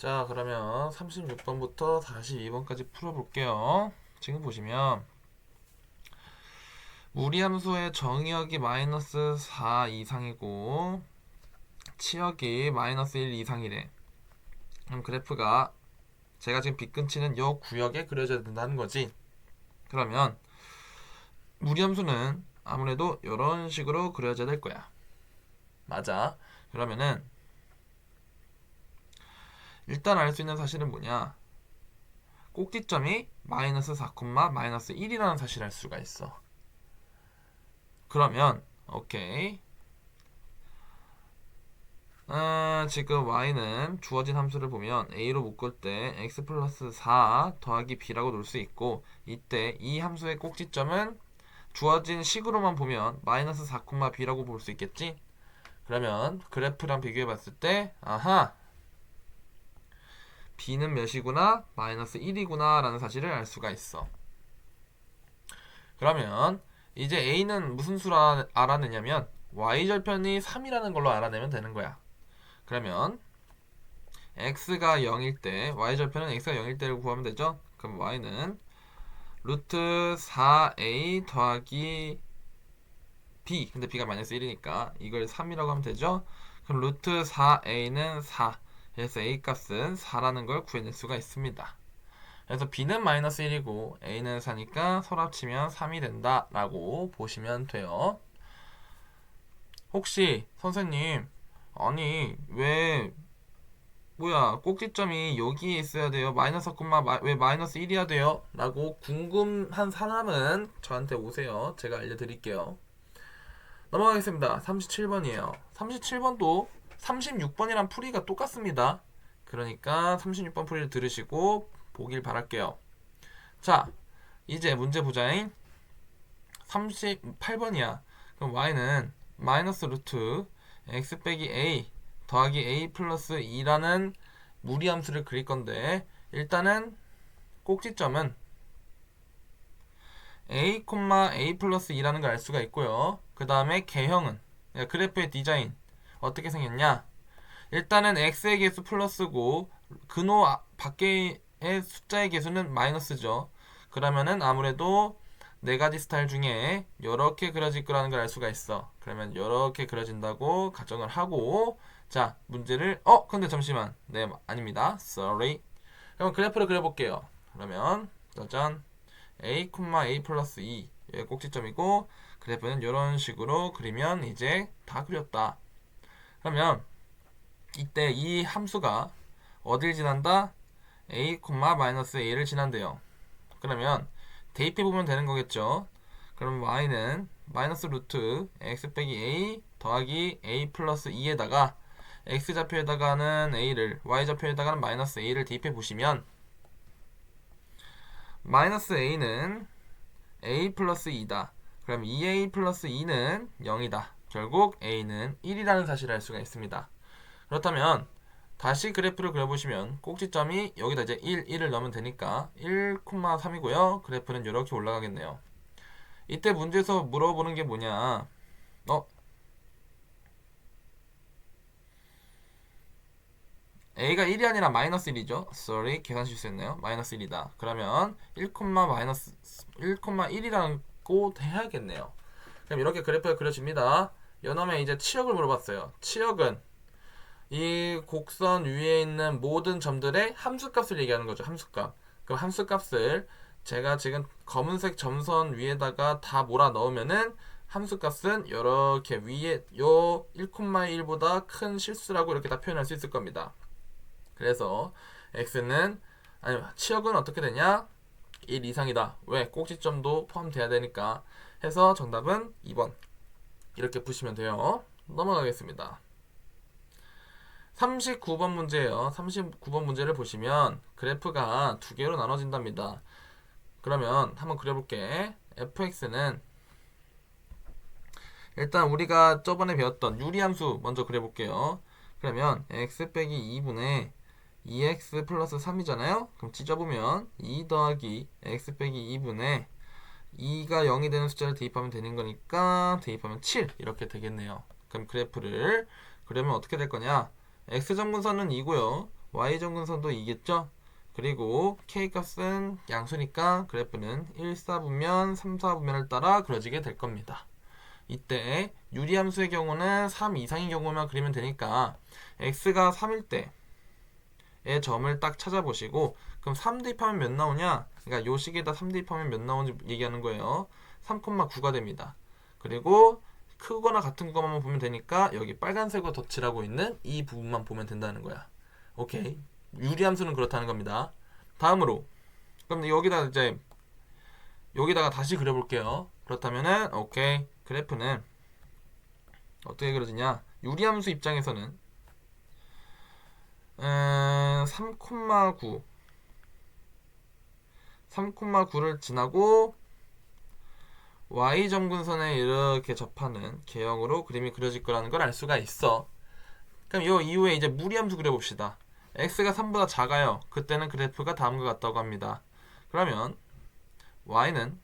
자, 그러면 36번부터 42번까지 풀어볼게요. 지금 보시면 무리함수의 정의역이 마이너스 4 이상이고 치역이 마이너스 1 이상이래. 그럼 그래프가 제가 지금 빗근치는 요 구역에 그려져야 된다는 거지. 그러면 무리함수는 아무래도 이런 식으로 그려져야 될 거야. 맞아. 그러면은 일단 알 수 있는 사실은 뭐냐? 꼭지점이 마이너스 4, 마이너스 1이라는 사실을 알 수가 있어. 그러면 오케이. 지금 y는 주어진 함수를 보면 a로 묶을 때 x 플러스 4 더하기 b라고 놓을 수 있고, 이때 이 함수의 꼭지점은 주어진 식으로만 보면 마이너스 4, b라고 볼 수 있겠지? 그러면 그래프랑 비교해 봤을 때 아하, b는 몇이구나? 마이너스 1이구나 라는 사실을 알 수가 있어. 그러면 이제 a는 무슨 수로 알아내냐면 y절편이 3이라는 걸로 알아내면 되는 거야. 그러면 x가 0일 때, y절편은 x가 0일 때를 구하면 되죠? 그럼 y는 루트 4a 더하기 b, 근데 b가 마이너스 1이니까 이걸 3이라고 하면 되죠? 그럼 루트 4a는 4, 그래서 a 값은 4라는 걸 구해낼 수가 있습니다. 그래서 b는 마이너스 1이고 a는 4니까 서로 합치면 3이 된다 라고 보시면 돼요. 혹시 선생님, 아니 왜 뭐야 꼭지점이 여기에 있어야 돼요? 마이너스 왜 마이너스 1이야 돼요? 라고 궁금한 사람은 저한테 오세요. 제가 알려드릴게요. 넘어가겠습니다. 37번이에요. 37번도 36번이랑 풀이가 똑같습니다. 그러니까 36번 풀이를 들으시고 보길 바랄게요. 자, 이제 문제 보자잉. 38번이야. 그럼 y는 마이너스 루트 x 빼기 a 더하기 a 플러스 2라는 무리함수를 그릴 건데, 일단은 꼭지점은 a, a 플러스 2라는 걸 알 수가 있고요. 그 다음에 개형은, 그러니까 그래프의 디자인 어떻게 생겼냐. 일단은 x의 개수 플러스고 근호 밖의 숫자의 개수는 마이너스죠. 그러면은 아무래도 네 가지 스타일 중에 이렇게 그려질 거라는 걸 알 수가 있어. 그러면 이렇게 그려진다고 가정을 하고, 자, 문제를 근데 잠시만. 네, 아닙니다. Sorry. 그럼 그래프를 그려볼게요. 그러면 짜잔, a, a 플러스 2 여기 꼭지점이고, 그래프는 이런 식으로 그리면 이제 다 그렸다. 그러면 이때 이 함수가 어딜 지난다? a, 마이너스 a를 지난대요. 그러면 대입해보면 되는 거겠죠. 그럼 y는 마이너스 루트 x 빼기 a 더하기 a 플러스 2에다가 x좌표에다가는 a를, y좌표에다가는 마이너스 a를 대입해보시면 마이너스 a는 a 플러스 2다. 그럼 2a 플러스 2는 0이다. 결국 a는 1이라는 사실을 알 수가 있습니다. 그렇다면 다시 그래프를 그려보시면 꼭지점이 여기다 이제 1을 넣으면 되니까 1,3이고요. 그래프는 이렇게 올라가겠네요. 이때 문제에서 물어보는 게 뭐냐. a가 1이 아니라 마이너스 1이죠. sorry, 계산 실수했네요. 마이너스 1이다. 그러면 1,1이라고 해야겠네요. 그럼 이렇게 그래프가 그려집니다. 요놈의 이제 치역을 물어봤어요. 치역은 이 곡선 위에 있는 모든 점들의 함수값을 얘기하는 거죠. 함수값. 그럼 함수값을 제가 지금 검은색 점선 위에다가 다 몰아 넣으면은 함수값은 이렇게 위에 요 1,1보다 큰 실수라고 이렇게 다 표현할 수 있을 겁니다. 그래서 x는, 아니 치역은 어떻게 되냐? 1 이상이다. 왜? 꼭지점도 포함돼야 되니까. 해서 정답은 2번. 이렇게 푸시면 돼요. 넘어가겠습니다. 39번 문제예요. 39번 문제를 보시면 그래프가 두 개로 나눠진답니다. 그러면 한번 그려볼게. fx는 일단 우리가 저번에 배웠던 유리함수 먼저 그려볼게요. 그러면 x 빼기 2분의 2x 플러스 3이잖아요. 그럼 찢어보면 2 더하기 x 빼기 2분의 2가 0이 되는 숫자를 대입하면 되는 거니까 대입하면 7 이렇게 되겠네요. 그럼 그래프를 그려면 어떻게 될 거냐? x점근선은 2고요. y정근선도 2겠죠? 그리고 k값은 양수니까 그래프는 1, 4분면, 3, 4분면을 따라 그려지게 될 겁니다. 이때 유리함수의 경우는 3 이상인 경우만 그리면 되니까 x가 3일 때의 점을 딱 찾아보시고, 그럼 3 대입하면 몇 나오냐? 그러니까 요 식에다 3 대입하면 몇 나오는지 얘기하는 거예요. 3,9가 됩니다. 그리고 크거나 같은 것만 보면 되니까 여기 빨간색으로 덧칠하고 있는 이 부분만 보면 된다는 거야. 오케이. 유리함수는 그렇다는 겁니다. 다음으로 그럼 여기다가 다시 그려볼게요. 그렇다면은 오케이. 그래프는 어떻게 그려지냐? 유리함수 입장에서는 3,9 3,9를 지나고 y점근선에 이렇게 접하는 개형으로 그림이 그려질 거라는 걸 알 수가 있어. 그럼 이 이후에 이제 무리함수 그려봅시다. x가 3보다 작아요. 그때는 그래프가 다음과 같다고 합니다. 그러면 y는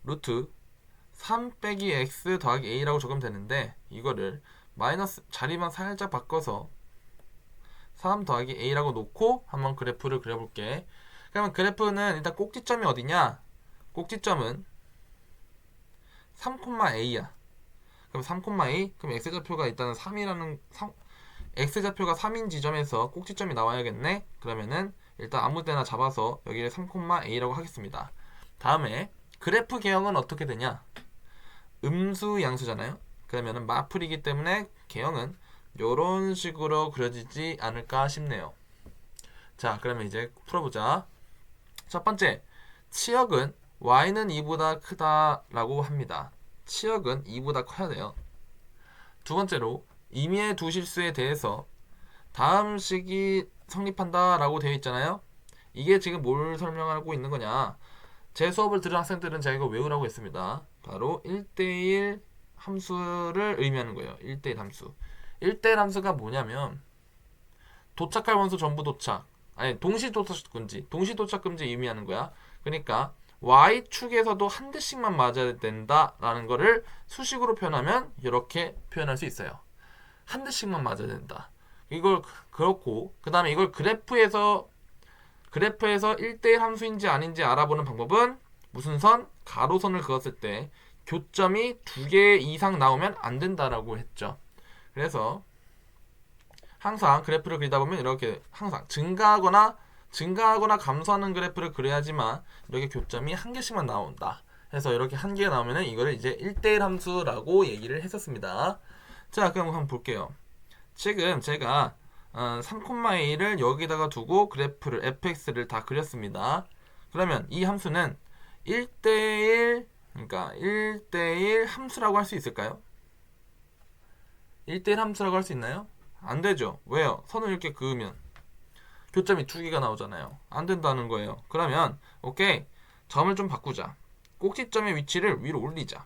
루트 3 빼기 x 더하기 a라고 적으면 되는데, 이거를 마이너스 자리만 살짝 바꿔서 3 더하기 a라고 놓고 한번 그래프를 그려볼게. 그러면 그래프는 일단 꼭지점이 어디냐? 꼭지점은 3,a야. 그럼 3,a, 그럼 x좌표가 일단은 3이라는 x좌표가 3인 지점에서 꼭지점이 나와야겠네. 그러면은 일단 아무 데나 잡아서 여기를 3,a라고 하겠습니다. 다음에 그래프 개형은 어떻게 되냐? 음수 양수잖아요. 그러면은 마풀이기 때문에 개형은 요런 식으로 그려지지 않을까 싶네요. 자, 그러면 이제 풀어보자. 첫 번째, 치역은 y는 2보다 크다라고 합니다. 치역은 2보다 커야 돼요. 두 번째로, 임의의 두 실수에 대해서 다음 식이 성립한다라고 되어 있잖아요. 이게 지금 뭘 설명하고 있는 거냐? 제 수업을 들은 학생들은 제가 이거 외우라고 했습니다. 바로 1대1 함수를 의미하는 거예요. 1대1 함수. 1대1 함수가 뭐냐면 도착할 원소 전부 도착, 아니 동시 도착 금지 의미하는 거야. 그러니까 y축에서도 한 대씩만 맞아야 된다라는 거를 수식으로 표현하면 이렇게 표현할 수 있어요. 한 대씩만 맞아야 된다. 이걸 그렇고, 그 다음에 이걸 그래프에서 1대1 함수인지 아닌지 알아보는 방법은 무슨 선? 가로선을 그었을 때 교점이 2개 이상 나오면 안 된다라고 했죠. 그래서 항상 그래프를 그리다 보면 이렇게 항상 증가하거나 감소하는 그래프를 그려야지만 이렇게 교점이 한 개씩만 나온다. 해서 이렇게 한 개가 나오면은 이거를 이제 1대1 함수라고 얘기를 했었습니다. 자, 그럼 한번 볼게요. 지금 제가 3,a를 여기다가 두고 그래프를 fx를 다 그렸습니다. 그러면 이 함수는 1대1, 그러니까 1대1 함수라고 할 수 있을까요? 1대1 함수라고 할 수 있나요? 안 되죠. 왜요? 선을 이렇게 그으면 교점이 2개가 나오잖아요. 안 된다는 거예요. 그러면 오케이, 점을 좀 바꾸자. 꼭지점의 위치를 위로 올리자.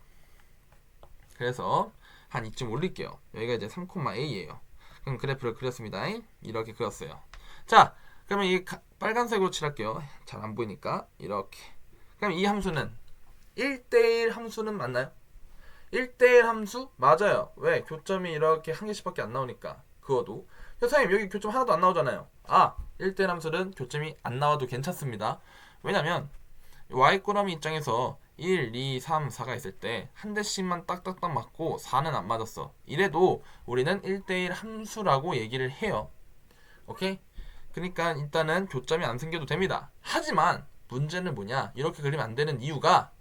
그래서 한 이쯤 올릴게요. 여기가 이제 3,a예요. 그럼 그래프를 그렸습니다. 이렇게 그렸어요. 자, 그러면 이 빨간색으로 칠할게요. 잘 안 보이니까 이렇게. 그럼 이 함수는 1대1 함수는 맞나요? 1대1 함수? 맞아요. 왜? 교점이 이렇게 한 개씩밖에 안 나오니까. 그어도 선생님 여기 교점 하나도 안 나오잖아요. 1대1 함수는 교점이 안 나와도 괜찮습니다. 왜냐면 y꼬라미 입장에서 1, 2, 3, 4가 있을 때 한 대씩만 딱딱딱 맞고 4는 안 맞았어. 이래도 우리는 1대1 함수라고 얘기를 해요. 오케이? 그러니까 일단은 교점이 안 생겨도 됩니다. 하지만 문제는 뭐냐? 이렇게 그리면 안 되는 이유가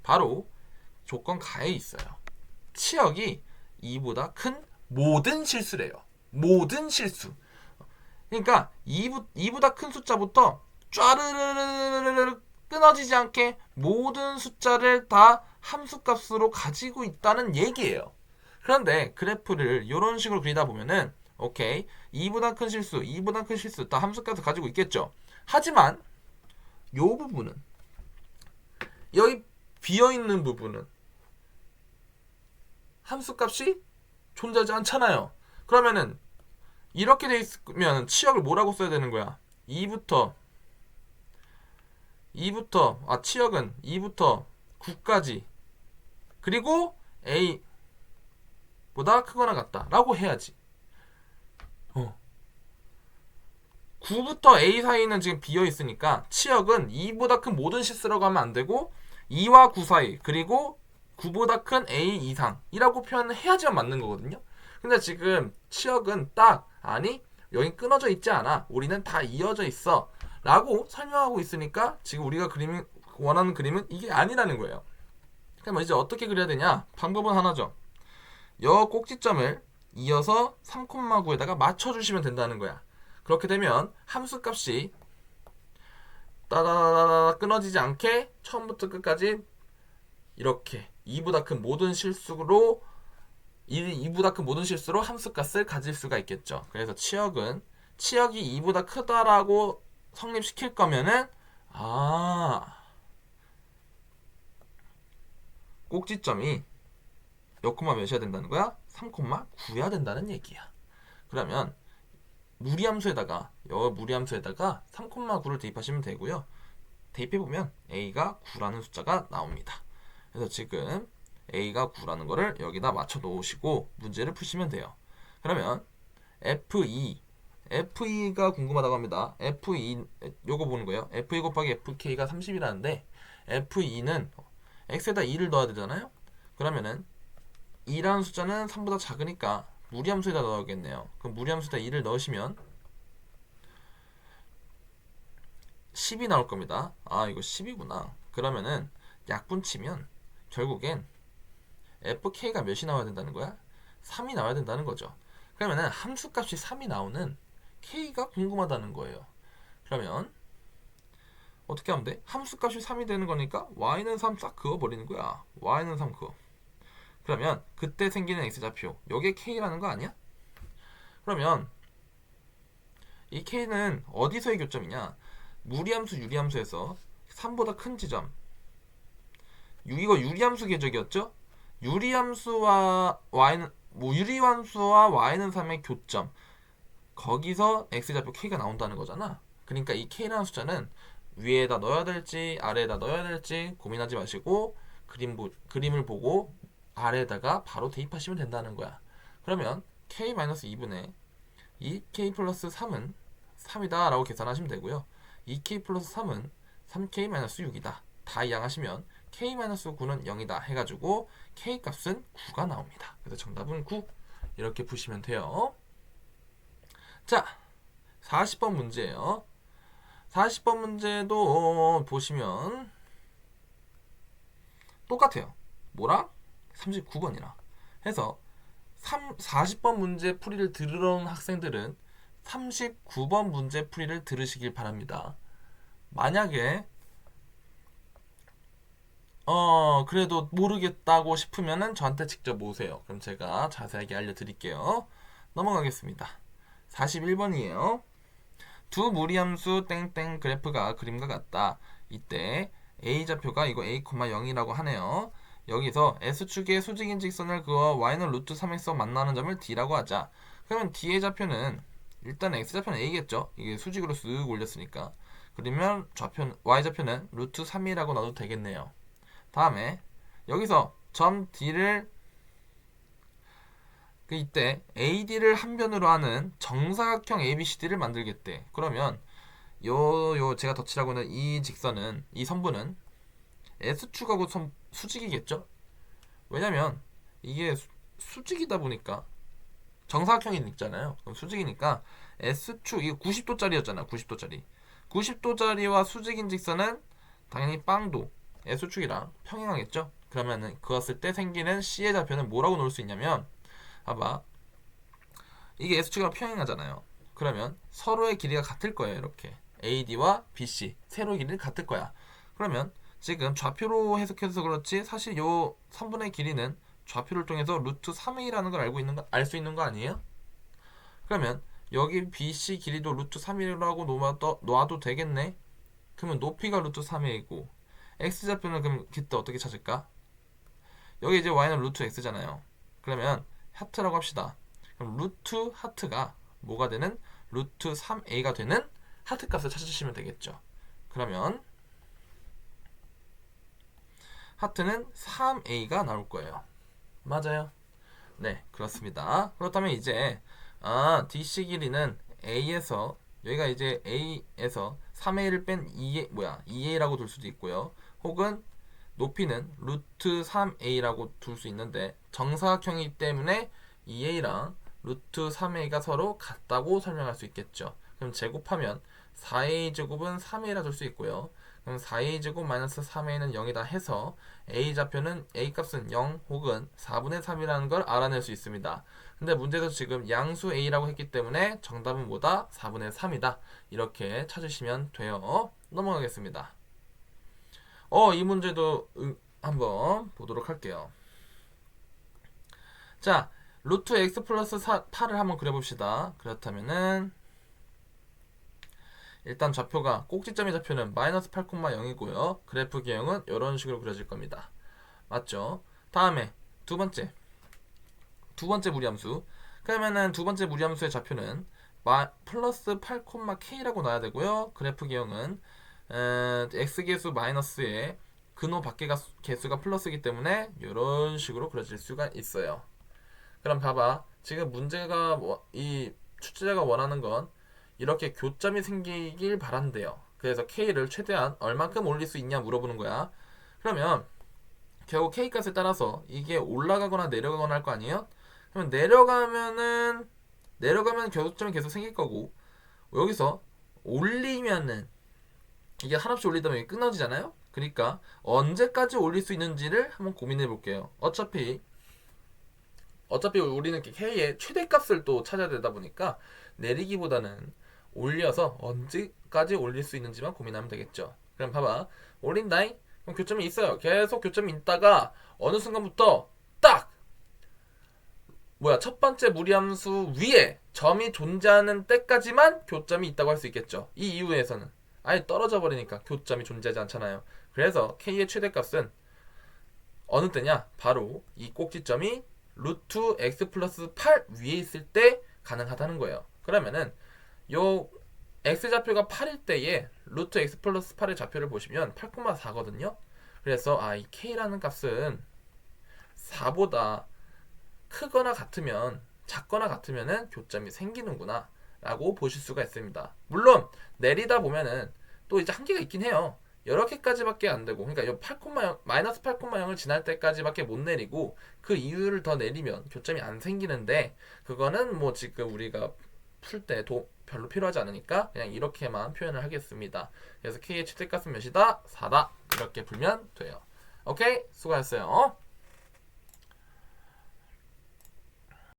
바로 조건 가에 있어요. 치역이 2보다 큰 모든 실수래요. 모든 실수. 그러니까 2보다 큰 숫자부터 쫘르르르르르 끊어지지 않게 모든 숫자를 다 함수값으로 가지고 있다는 얘기예요. 그런데 그래프를 이런 식으로 그리다 보면은 오케이, 2보다 큰 실수 다 함수값을 가지고 있겠죠. 하지만 이 부분은, 여기 비어있는 부분은 함수값이 존재하지 않잖아요. 그러면은 이렇게 돼 있으면 치역을 뭐라고 써야 되는 거야? 치역은 2부터 9까지, 그리고 a보다 크거나 같다 라고 해야지. 9부터 A 사이는 지금 비어 있으니까 치역은 2보다 큰 모든 실수라고 하면 안 되고 2와 9 사이 그리고 9보다 큰 A 이상이라고 표현을 해야지만 맞는 거거든요. 근데 지금 치역은 딱 아니 여기 끊어져 있지 않아. 우리는 다 이어져 있어. 라고 설명하고 있으니까 지금 우리가 원하는 그림은 이게 아니라는 거예요. 그럼 이제 어떻게 그려야 되냐? 방법은 하나죠. 여 꼭지점을 이어서 3,9에다가 맞춰주시면 된다는 거야. 그렇게 되면 함수값이 따다다다 끊어지지 않게 처음부터 끝까지 이렇게 2보다 큰 모든 실수로 2보다 큰 모든 실수로 함수값을 가질 수가 있겠죠. 그래서 치역이 2보다 크다라고 성립시킬 거면은 꼭지점이 몇 콤마 몇이야 된다는 거야? 3,9야 된다는 얘기야. 그러면 무리함수에다가 3,9를 대입하시면 되고요. 대입해보면 A가 9라는 숫자가 나옵니다. 그래서 지금 A가 9라는 거를 여기다 맞춰 놓으시고 문제를 푸시면 돼요. 그러면 F2가 궁금하다고 합니다. F2 요거 보는 거예요. F2 곱하기 FK가 30이라는데 F2는 X에다 2를 넣어야 되잖아요. 그러면은 2라는 숫자는 3보다 작으니까 무리함수에다 넣어야겠네요. 그럼 무리함수에다 2를 넣으시면 10이 나올 겁니다. 이거 10이구나. 그러면은 약분 치면 결국엔 FK가 몇이 나와야 된다는 거야? 3이 나와야 된다는 거죠. 그러면은 함수값이 3이 나오는 K가 궁금하다는 거예요. 그러면 어떻게 하면 돼? 함수값이 3이 되는 거니까 Y는 3 싹 그어버리는 거야. Y는 3 그어. 그러면 그때 생기는 X좌표 여기에 K라는 거 아니야? 그러면 이 K는 어디서의 교점이냐? 무리함수 유리함수에서 3보다 큰 지점 이거 유리함수 궤적이었죠? 유리함수와 Y는 유리함수와 Y는 3의 교점 거기서 X좌표 K가 나온다는 거잖아. 그러니까 이 K라는 숫자는 위에다 넣어야 될지 아래에다 넣어야 될지 고민하지 마시고 그림을 보고 아래에다가 바로 대입하시면 된다는 거야. 그러면 K-2분의 2K 플러스 3은 3이다 라고 계산하시면 되고요. 2K 플러스 3은 3K-6이다. 다 이항하시면 K-9는 0이다 해가지고 K 값은 9가 나옵니다. 그래서 정답은 9 이렇게 푸시면 돼요. 자, 40번 문제예요. 40번 문제도 보시면 똑같아요. 뭐랑? 39번이랑 해서 40번 문제 풀이를 들으러 온 학생들은 39번 문제 풀이를 들으시길 바랍니다. 만약에 그래도 모르겠다고 싶으면은 저한테 직접 오세요. 그럼 제가 자세하게 알려드릴게요. 넘어가겠습니다. 41번이에요. 두 무리함수 땡땡 그래프가 그림과 같다. 이때 A좌표가 이거 A,0이라고 하네요. 여기서 S축의 수직인 직선을 그어 Y는 루트 3X와 만나는 점을 D라고 하자. 그러면 D의 좌표는 일단 X좌표는 A겠죠. 이게 수직으로 쓱 올렸으니까. 그러면 Y좌표는 루트 3이라고 놔도 되겠네요. 다음에 여기서 점 D를 이때 AD를 한 변으로 하는 정사각형 ABCD를 만들겠대. 그러면 제가 덧칠하고 있는 이 직선은 이 선부는 S축하고 수직이겠죠? 왜냐면 이게 수직이다 보니까 정사각형이 있잖아요. 그럼 수직이니까 S축 이게 90도짜리였잖아. 90도짜리. 90도짜리와 수직인 직선은 당연히 빵도 S축이랑 평행하겠죠? 그러면은 그었을 때 생기는 C의 좌표는 뭐라고 놓을 수 있냐면 봐봐. 이게 S축이랑 평행하잖아요. 그러면 서로의 길이가 같을 거예요. 이렇게 AD와 BC 세로의 길이는 같을 거야. 그러면 지금 좌표로 해석해서 그렇지 사실 요 3분의 길이는 좌표를 통해서 루트 3A라는 걸 알 수 있는 거 아니에요? 그러면 여기 BC 길이도 루트 3이라고 놓아도 되겠네. 그러면 높이가 루트 3A이고 X좌표는 그럼 그때 어떻게 찾을까? 여기 이제 Y는 루트 X잖아요. 그러면 하트라고 합시다. 그럼 루트 하트가 뭐가 되는? 루트 3A가 되는 하트 값을 찾으시면 되겠죠. 그러면 하트는 3A가 나올 거예요. 맞아요. 네, 그렇습니다. 그렇다면 이제 DC 길이는 A에서 여기가 이제 a에서 3a를 뺀 2a라고 둘 수도 있고요. 혹은 높이는 루트 3a라고 둘 수 있는데 정사각형이기 때문에 2a랑 루트 3a가 서로 같다고 설명할 수 있겠죠. 그럼 제곱하면 4a 제곱은 3a라 둘 수 있고요. 그럼 4a 제곱 마이너스 3a는 0이다 해서 a 좌표는 a 값은 0 혹은 4분의 3이라는 걸 알아낼 수 있습니다. 근데 문제에서 지금 양수 a라고 했기 때문에 정답은 뭐다? 4분의 3이다. 이렇게 찾으시면 돼요. 넘어가겠습니다. 이 문제도 한번 보도록 할게요. 자, 루트 x 플러스 8을 한번 그려봅시다. 그렇다면은 일단 좌표가 꼭지점의 좌표는 마이너스 8,0이고요. 그래프 기형은 이런 식으로 그려질 겁니다. 맞죠? 다음에 두 번째 무리함수. 그러면은 두 번째 무리함수의 좌표는 플러스 8,k라고 놔야 되고요. 그래프 기형은 x계수 마이너스에 근호 밖의 개수가 플러스이기 때문에 이런 식으로 그려질 수가 있어요. 그럼 봐봐. 지금 문제가 이 출제자가 원하는 건 이렇게 교점이 생기길 바란대요. 그래서 k를 최대한 얼만큼 올릴 수 있냐 물어보는 거야. 그러면 결국 k 값에 따라서 이게 올라가거나 내려가거나 할 거 아니에요? 그러면 내려가면 교점이 계속 생길 거고, 여기서 올리면은 이게 한없이 올리다 보면 끊어지잖아요. 그러니까 언제까지 올릴 수 있는지를 한번 고민해 볼게요. 어차피 우리는 k의 최대값을 또 찾아야 되다 보니까 내리기보다는 올려서 언제까지 올릴 수 있는지만 고민하면 되겠죠. 그럼 봐봐. 올린다잉? 그럼 교점이 있어요. 계속 교점이 있다가 어느 순간부터 딱! 첫 번째 무리함수 위에 점이 존재하는 때까지만 교점이 있다고 할 수 있겠죠. 이 이후에서는 아예 떨어져 버리니까 교점이 존재하지 않잖아요. 그래서 k의 최대값은 어느 때냐? 바로 이 꼭지점이 루트 x 플러스 8 위에 있을 때 가능하다는 거예요. 그러면은 요 x좌표가 8일 때에 루트 x 플러스 8의 좌표를 보시면 8,4거든요. 그래서 이 k라는 값은 4보다 크거나 같으면 작거나 같으면은 교점이 생기는구나 라고 보실 수가 있습니다. 물론 내리다 보면은 또 이제 한계가 있긴 해요. 이렇게까지밖에 안 되고, 그러니까 이 8,0 마이너스 8,0을 지날 때까지밖에 못 내리고 그 이유를 더 내리면 교점이 안 생기는데, 그거는 뭐 지금 우리가 풀 때 별로 필요하지 않으니까 그냥 이렇게만 표현을 하겠습니다. 그래서 k의 최대값은 몇이다? 4다. 이렇게 풀면 돼요. 오케이? 수고하셨어요.